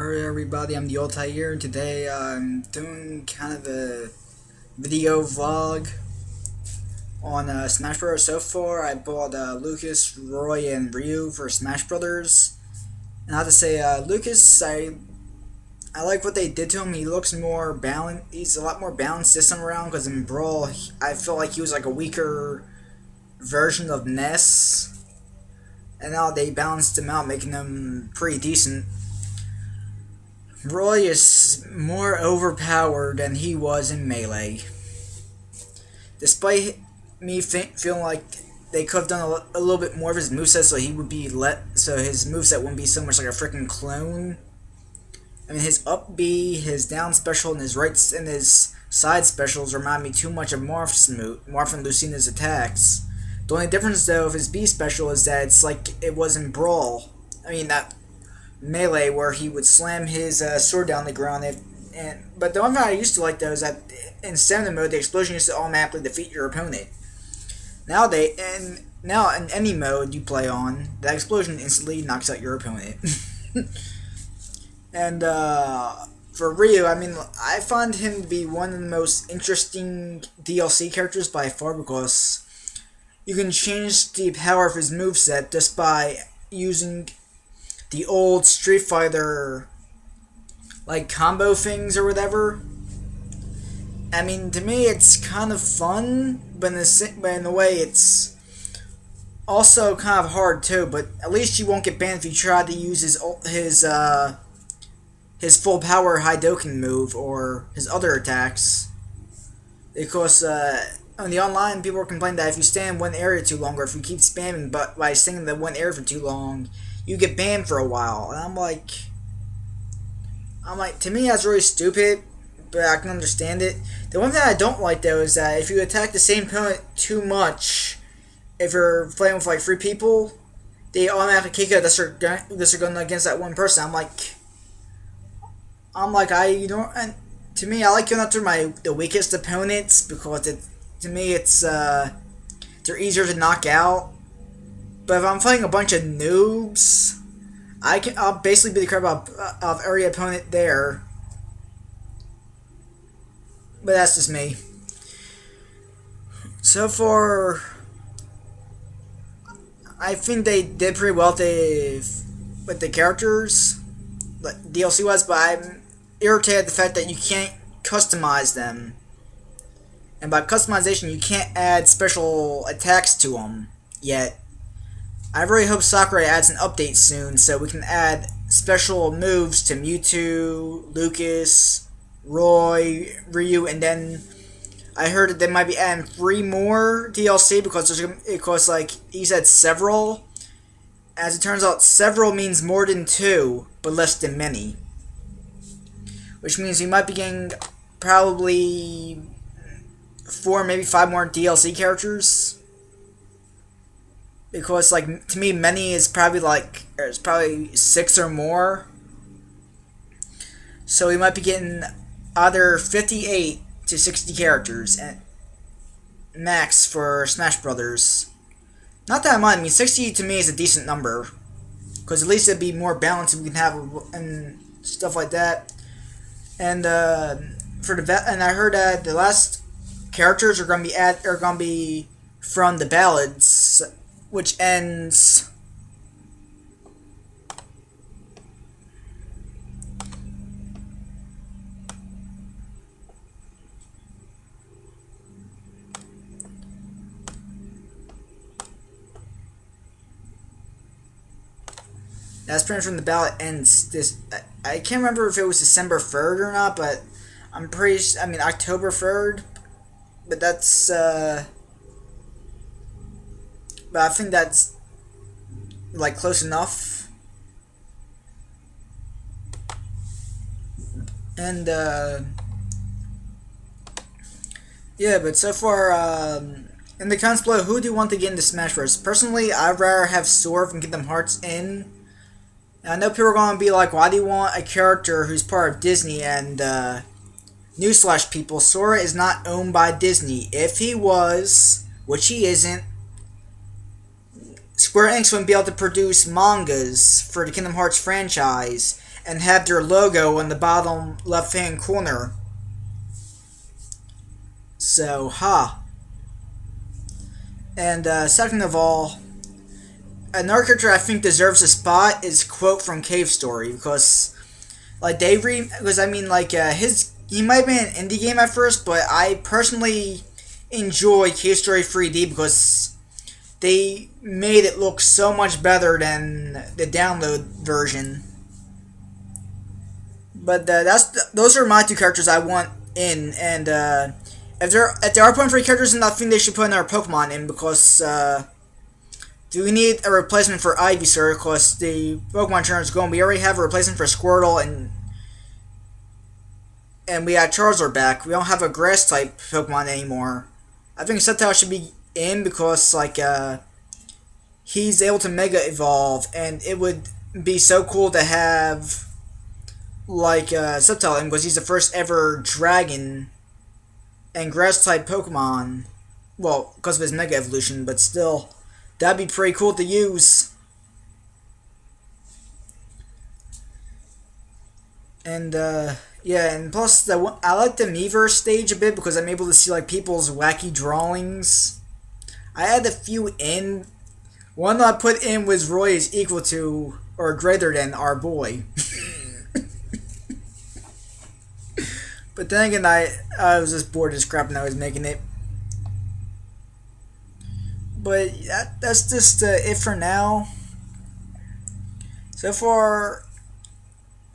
Alright everybody, I'm the Altai here, and today I'm doing kind of a video vlog on Smash Bros. So far, I bought Lucas, Roy, and Ryu for Smash Brothers. And I have to say, Lucas, I like what they did to him. He looks more balanced. He's a lot more balanced this time around, because in Brawl, I felt like he was like a weaker version of Ness. And now they balanced him out, making him pretty decent. Roy is more overpowered than he was in Melee. Despite me feeling like they could have done a little bit more of his moveset, so he would be so his moveset wouldn't be so much like a freaking clone. I mean, his up B, his down special, and his his side specials remind me too much of Marth and Lucina's attacks. The only difference though of his B special is that it's like it was in Brawl. I mean that Melee, where he would slam his sword down the ground. But the one thing I used to like though is that in stamina mode, the explosion used to automatically defeat your opponent. Now in any mode you play on, that explosion instantly knocks out your opponent. And for Ryu, I mean, I find him to be one of the most interesting DLC characters by far, because you can change the power of his moveset just by using the old Street Fighter like combo things or whatever. I mean, to me it's kind of fun, but in a way it's also kind of hard too. But at least you won't get banned if you try to use his full power Hadouken move or his other attacks, because on the online people are complaining that if you stay in one area too long, or if you keep spamming but by staying in the one area for too long, you get banned for a while. And I'm like, to me that's really stupid, but I can understand it. The one thing I don't like though is that if you attack the same opponent too much, if you're playing with like 3 people, they automatically kick out unless they're going against that one person. And to me, I like going after the weakest opponents, because to me they're easier to knock out. But if I'm playing a bunch of noobs, I'll basically be the crap of every opponent there. But that's just me. So far, I think they did pretty well with the characters, like DLC wise. But I'm irritated at the fact that you can't customize them. And by customization, you can't add special attacks to them yet. I really hope Sakurai adds an update soon so we can add special moves to Mewtwo, Lucas, Roy, Ryu, and then I heard that they might be adding 3 more DLC because like he said several. As it turns out, several means more than 2, but less than many. Which means we might be getting probably 4, maybe 5 more DLC characters. Because, like, to me, many is probably, like, there's probably 6 or more. So we might be getting either 58 to 60 characters at max for Smash Brothers. Not that I mind. I mean, 60 to me is a decent number, because at least it'd be more balanced and we can have and stuff like that. And and I heard that the last characters are gonna be from the ballads, which ends that's pretty much when the ballot ends. I can't remember if it was December 3rd or not, but I'm I mean October 3rd, but that's but I think that's like close enough. And yeah, but so far in the comments below, who do you want to get into Smash Bros? Personally, I'd rather have Sora and get them hearts in. And I know people are going to be like, why do you want a character who's part of Disney? And newsflash people, Sora is not owned by Disney. If he was, which he isn't, Square Enix wouldn't be able to produce mangas for the Kingdom Hearts franchise, and have their logo in the bottom left-hand corner. So, And second of all, another character I think deserves a spot is Quote from Cave Story, because like he might have been an indie game at first, but I personally enjoy Cave Story 3D because they made it look so much better than the download version. But those are my two characters I want in, and if there are putting 3 characters in, I think they should put another Pokemon in, because do we need a replacement for Ivysaur? Because the Pokemon trainer is gone. We already have a replacement for Squirtle, and we got Charizard back. We don't have a grass type Pokemon anymore. I think Sceptile should be in because he's able to Mega Evolve, and it would be so cool to have Sceptile in, because he's the first ever Dragon and grass type Pokemon. Well, because of his Mega Evolution, but still, that'd be pretty cool to use. And yeah, and plus I like the Miiverse stage a bit because I'm able to see people's wacky drawings. I had a few in. One that I put in was Roy is equal to or greater than our boy. But then again, I was just bored of crap and I was making it. But that's just it for now. So far,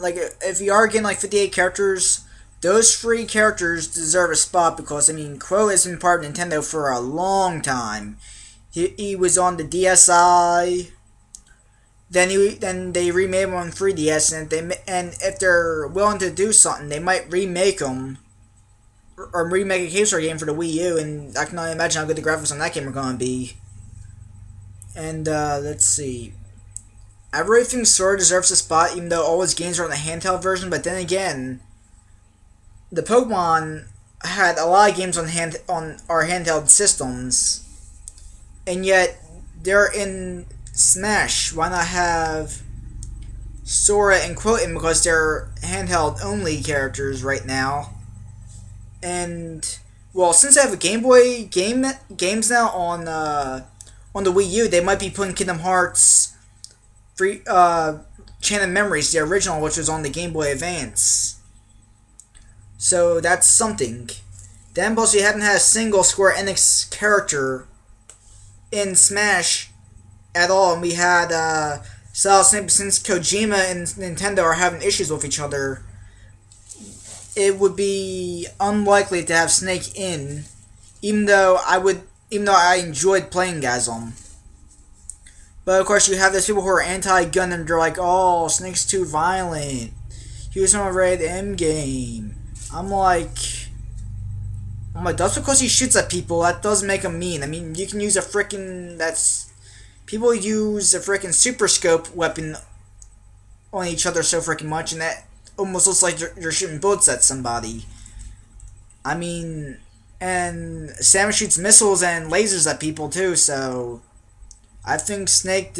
if you are getting 58 characters, those 3 characters deserve a spot because, Crow has been part of Nintendo for a long time. He was on the DSi. Then they remade him on 3DS, and if they're willing to do something, they might remake them, or remake a Cave Story game for the Wii U. And I can only imagine how good the graphics on that game are going to be. And let's see, I really think Sora deserves a spot, even though all his games are on the handheld version. But then again, the Pokemon had a lot of games on our handheld systems, and yet they're in Smash. Why not have Sora and Quoten, because they're handheld only characters right now? And well, since I have a Game Boy games now on the Wii U, they might be putting Kingdom Hearts Chain of Memories, the original, which was on the Game Boy Advance. So that's something. Then plus we haven't had a single Square Enix character in Smash at all, and we had since Kojima and Nintendo are having issues with each other, it would be unlikely to have Snake in, even though I enjoyed playing Gazom. But of course, you have those people who are anti-gun and they're like, "Oh, Snake's too violent. He was on a rated M game." I'm like, that's because he shoots at people. That doesn't make him mean. You can use people use a frickin' Super Scope weapon on each other so frickin' much, and that almost looks like you're shooting bullets at somebody. And Samus shoots missiles and lasers at people too, so I think Snake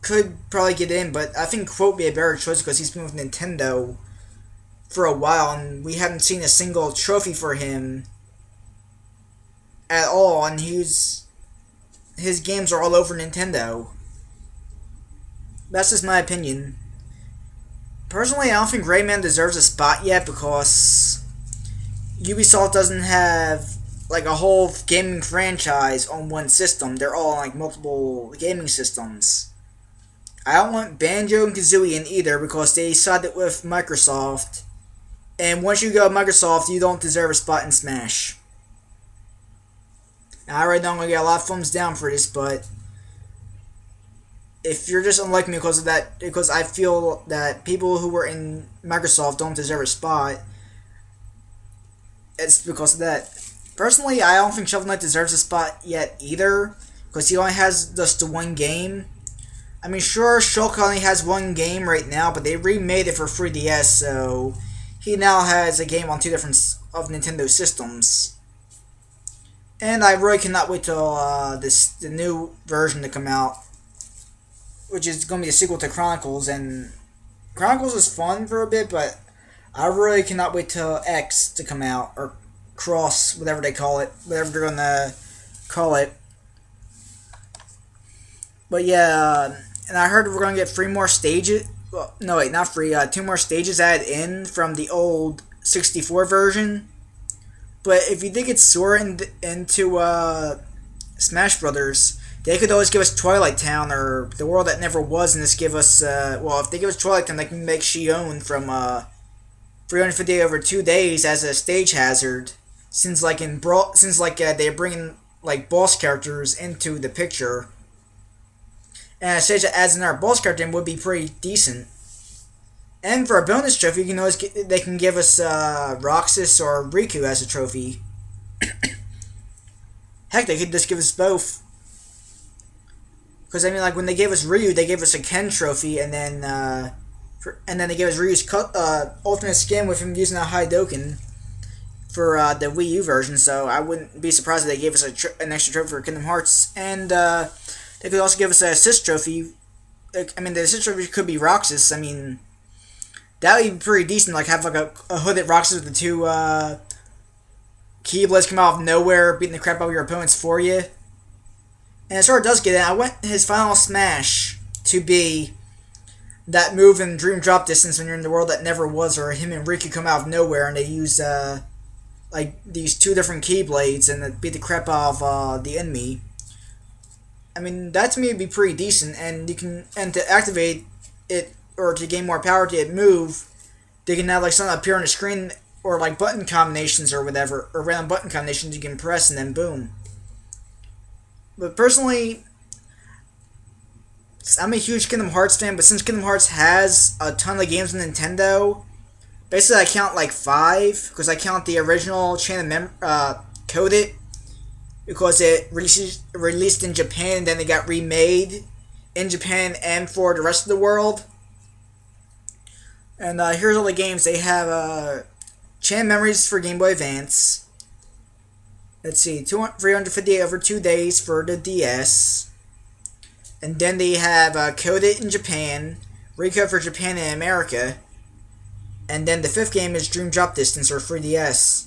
could probably get in, but I think Quote would be a better choice because he's been with Nintendo for a while, and we haven't seen a single trophy for him at all, and his games are all over Nintendo. That's just my opinion. Personally, I don't think Rayman deserves a spot yet because Ubisoft doesn't have a whole gaming franchise on one system. They're all on multiple gaming systems. I don't want Banjo and Kazooie in either because they sided with Microsoft. And once you go Microsoft, you don't deserve a spot in Smash. Now, I already know I'm going to get a lot of thumbs down for this, but if you're just unlike me because of that, because I feel that people who were in Microsoft don't deserve a spot, it's because of that. Personally, I don't think Shovel Knight deserves a spot yet either, because he only has just the one game. Sure, Shulk only has one game right now, but they remade it for 3DS, so he now has a game on 2 different of Nintendo systems. And I really cannot wait till the new version to come out, which is going to be a sequel to Chronicles, and Chronicles was fun for a bit, but I really cannot wait till X to come out, or Cross, whatever they call it, whatever they're gonna call it. But yeah, and I heard we're gonna get 3 more stages. Well, no wait, not free. 2 more stages added in from the old 64 version. But if you think it's soaring into Smash Brothers, they could always give us Twilight Town or the world that never was, and just give us. Well, if they give us Twilight Town, they can make Shion from 350 over 2 days as a stage hazard. Since they're bringing like boss characters into the picture, and a stage that adds in our boss character would be pretty decent. And for a bonus trophy, you can always they can give us Roxas or Riku as a trophy. Heck, they could just give us both. Because I mean, like when they gave us Ryu, they gave us a Ken trophy, and then they gave us Ryu's ultimate skin with him using a Hadouken for the Wii U version. So I wouldn't be surprised if they gave us an extra trophy for Kingdom Hearts, and they could also give us an assist trophy. I mean, the assist trophy could be Roxas. I mean, that would be pretty decent. Like have like a hooded Roxas with the 2 Keyblades come out of nowhere, beating the crap out of your opponents for you. And as Sora does get it, I want his final smash to be that move in Dream Drop Distance when you're in the world that never was, or him and Riku come out of nowhere and they use like these 2 different Keyblades and beat the crap out of the enemy. I mean, that to me would be pretty decent, and to activate it or to gain more power to move, they can have like something appear on the screen or like button combinations or whatever, or random button combinations you can press and then boom. But personally, I'm a huge Kingdom Hearts fan, but since Kingdom Hearts has a ton of games on Nintendo, basically I count like 5, because I count the original Chain of Coded, because it released in Japan and then it got remade in Japan and for the rest of the world. And here's all the games. They have Chain Memories for Game Boy Advance. Let's see, 358 over 2 days for the DS. And then they have Coded in Japan, Recode for Japan and America. And then the 5th game is Dream Drop Distance or 3DS.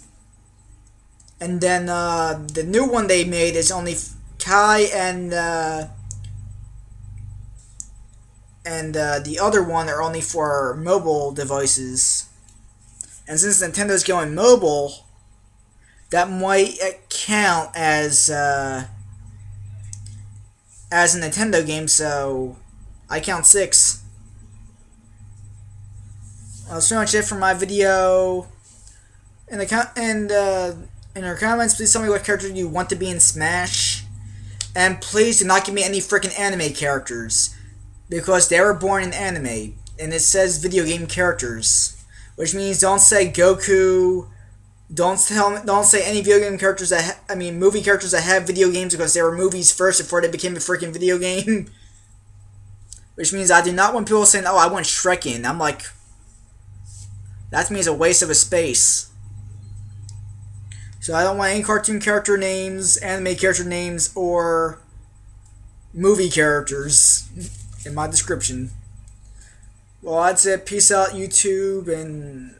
And then the new one they made is only Kai and the other one are only for mobile devices. And since Nintendo's going mobile, that might count as a Nintendo game, so I count 6. Well, that's pretty much it for my video. In our comments, please tell me what character you want to be in Smash. And please do not give me any freaking anime characters, because they were born in anime, and it says video game characters. Which means don't say Goku, don't say any video game characters movie characters that have video games, because they were movies first before they became a freaking video game. Which means I do not want people saying, oh, I want Shrek in. I'm like, that to me is a waste of a space. So I don't want any cartoon character names, anime character names, or movie characters in my description. Well, that's it. Peace out, YouTube, and